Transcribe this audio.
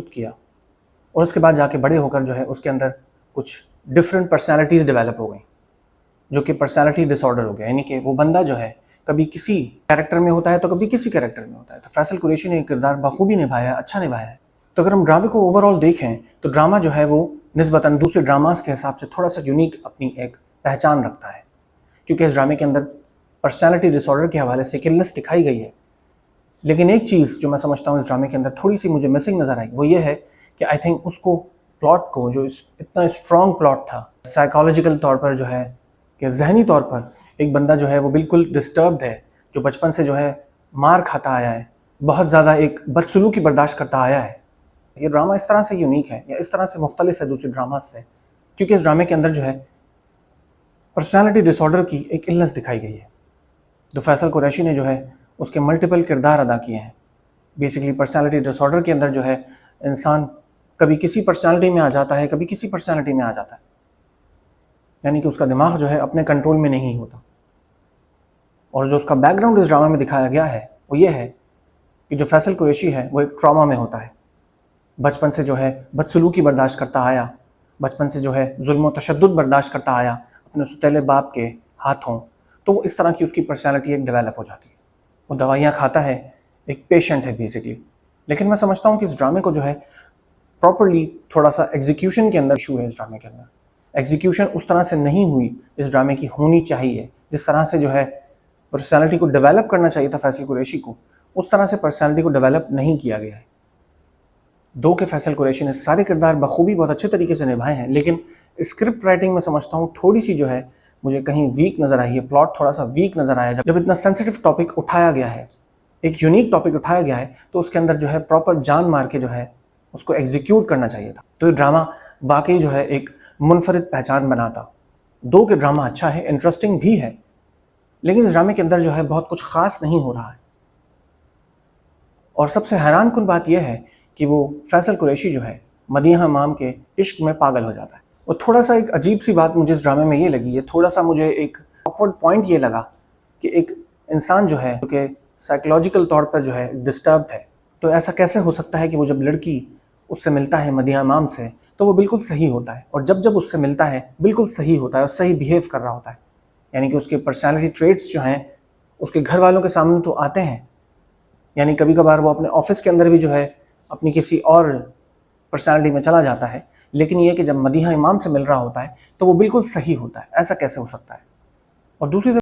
کیا اور اس کے بعد جا کے بڑے ہو کر جو ہے اس کے اندر کچھ ڈفرینٹ پرسنالٹیز ڈیولپ ہو گئیں، جو کہ پرسنالٹی ڈس آرڈر ہو گیا، یعنی کہ وہ بندہ جو ہے کبھی کسی کیریکٹر میں ہوتا ہے تو کبھی کسی کیریکٹر میں ہوتا ہے۔ تو فیصل قریشی نے یہ کردار بخوبی نبھایا، اچھا نبھایا ہے۔ تو اگر ہم ڈرامے کو اوور آل دیکھیں تو ڈرامہ جو ہے وہ نسبتاً دوسرے ڈراماز کے حساب سے تھوڑا سا یونیک اپنی ایک پہچان رکھتا ہے، کیونکہ اس ڈرامے کے اندر پرسنالٹی ڈس آرڈر کے حوالے سے ایک النس دکھائی گئی ہے۔ لیکن ایک چیز جو میں سمجھتا ہوں اس ڈرامے کے اندر تھوڑی سی مجھے مسنگ نظر آئی، وہ یہ ہے کہ آئی تھنک اس کو پلاٹ کو جو اتنا اسٹرانگ پلاٹ تھا سائیکالوجیکل طور پر جو ہے کہ ذہنی طور پر ایک بندہ جو ہے وہ بالکل ڈسٹربڈ ہے، جو بچپن سے جو ہے مار کھاتا آیا ہے، بہت زیادہ ایک بدسلوکی برداشت کرتا آیا ہے۔ یہ ڈرامہ اس طرح سے یونیک ہے یا اس طرح سے مختلف ہے دوسرے ڈراماز سے کیونکہ اس ڈرامے کے اندر جو ہے پرسنالٹی ڈس آرڈر کی ایک النس دکھائی گئی ہے۔ تو فیصل قریشی نے جو ہے اس کے ملٹیپل کردار ادا کیے ہیں۔ بیسیکلی پرسنالٹی ڈس آرڈر کے اندر جو ہے انسان کبھی کسی پرسنالٹی میں آ جاتا ہے، کبھی کسی پرسنالٹی میں آ جاتا ہے، یعنی کہ اس کا دماغ جو ہے اپنے کنٹرول میں نہیں ہوتا۔ اور جو اس کا بیک گراؤنڈ اس ڈرامہ میں دکھایا گیا ہے وہ یہ ہے کہ جو فیصل قریشی ہے وہ ایک ٹراما میں ہوتا ہے، بچپن سے جو ہے بدسلوکی برداشت کرتا آیا، بچپن سے جو ہے ظلم و تشدد برداشت کرتا آیا اپنے ستیلے باپ کے ہاتھوں، تو وہ اس طرح کی اس کی پرسنالٹی ایک ڈیولپ ہو جاتی ہے۔ وہ دوائیاں کھاتا ہے، ایک پیشنٹ ہے بیسیکلی۔ لیکن میں سمجھتا ہوں کہ اس ڈرامے کو جو ہے پراپرلی تھوڑا سا ایگزیکیوشن کے اندر ایشو ہے۔ اس ڈرامے کے اندر ایگزیکیوشن اس طرح سے نہیں ہوئی اس ڈرامے کی ہونی چاہیے، جس طرح سے جو ہے پرسنالٹی کو ڈیولپ کرنا چاہیے تھا فیصل قریشی کو، اس طرح سے پرسنالٹی کو ڈیولپ نہیں کیا گیا ہے۔ دو کہ فیصل قریشی نے سارے کردار بخوبی بہت اچھے طریقے سے نبھائے ہیں، لیکن اسکرپٹ رائٹنگ میں سمجھتا ہوں تھوڑی سی جو ہے مجھے کہیں ویک نظر آئی ہے، پلاٹ تھوڑا سا ویک نظر آیا۔ جب اتنا سینسٹیو ٹاپک اٹھایا گیا ہے، ایک یونیک ٹاپک اٹھایا گیا ہے، تو اس کے اندر جو ہے پراپر جان مار کے جو ہے اس کو ایگزیکیوٹ کرنا چاہیے تھا۔ تو یہ ڈرامہ واقعی جو ہے ایک منفرد پہچان بناتا۔ دو کہ ڈرامہ اچھا ہے، انٹرسٹنگ بھی ہے، لیکن اس ڈرامے کے اندر جو ہے بہت کچھ خاص نہیں ہو رہا ہے۔ اور سب سے حیران کن بات یہ ہے کہ وہ فیصل قریشی جو ہے مدیحہ امام کے عشق میں پاگل ہو جاتا ہے۔ اور تھوڑا سا ایک عجیب سی بات مجھے اس ڈرامے میں یہ لگی ہے، تھوڑا سا مجھے ایک آکورڈ پوائنٹ یہ لگا کہ ایک انسان جو ہے کہ سائیکولوجیکل طور پر جو ہے ڈسٹربڈ ہے، تو ایسا کیسے ہو سکتا ہے کہ وہ جب لڑکی اس سے ملتا ہے مدیحہ امام سے تو وہ بالکل صحیح ہوتا ہے، اور جب اس سے ملتا ہے بالکل صحیح ہوتا ہے اور صحیح بیہیو کر رہا ہوتا ہے، یعنی کہ اس کے پرسنالٹی ٹریٹس جو ہیں اس کے گھر والوں کے سامنے تو آتے ہیں، یعنی کبھی کبھار وہ اپنے آفس کے اندر بھی جو ہے اپنی کسی اور پرسنالٹی میں چلا جاتا ہے، لیکن یہ کہ جب مدیحہ امام سے مل رہا ہوتا ہے تو وہ بالکل صحیح ہوتا ہے۔ ایسا کیسے ہو سکتا ہے؟ اور دوسری